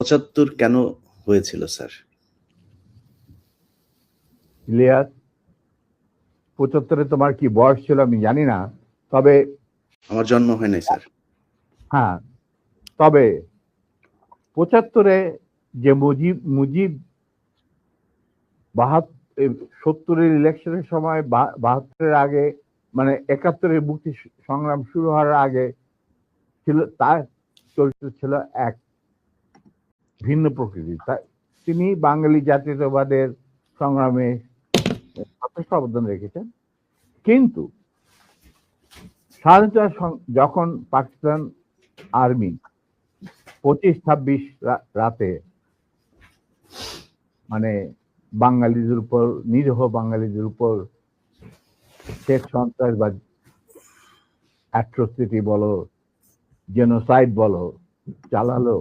75 কেন হয়েছিল স্যার? ইলিয়াস, 75-এ তোমার কি বয়স ছিল আমি জানি না, তবে আমার জন্ম হয় নাই স্যার। হ্যাঁ, তবে 75-এ যে মুজিব 70-এর ইলেকশনের সময় 72-এর আগে, মানে 71-এর মুক্তি সংগ্রাম শুরু হওয়ার আগে ছিল, তার চরিত্র ছিল এক ভিন্ন প্রকৃতি। তিনি বাঙালি জাতীয়তাবাদের সংগ্রামে যথেষ্ট অবদান রেখেছেন, কিন্তু স্বাধীনতা যখন পাকিস্তান আর্মি 25-26 রাতে মানে বাঙালিদের উপর, নিরীহ বাঙালিদের উপর শেখ সন্ত্রাস বা অ্যাট্রোসিটি বলো, জেনোসাইড বলো চালালো,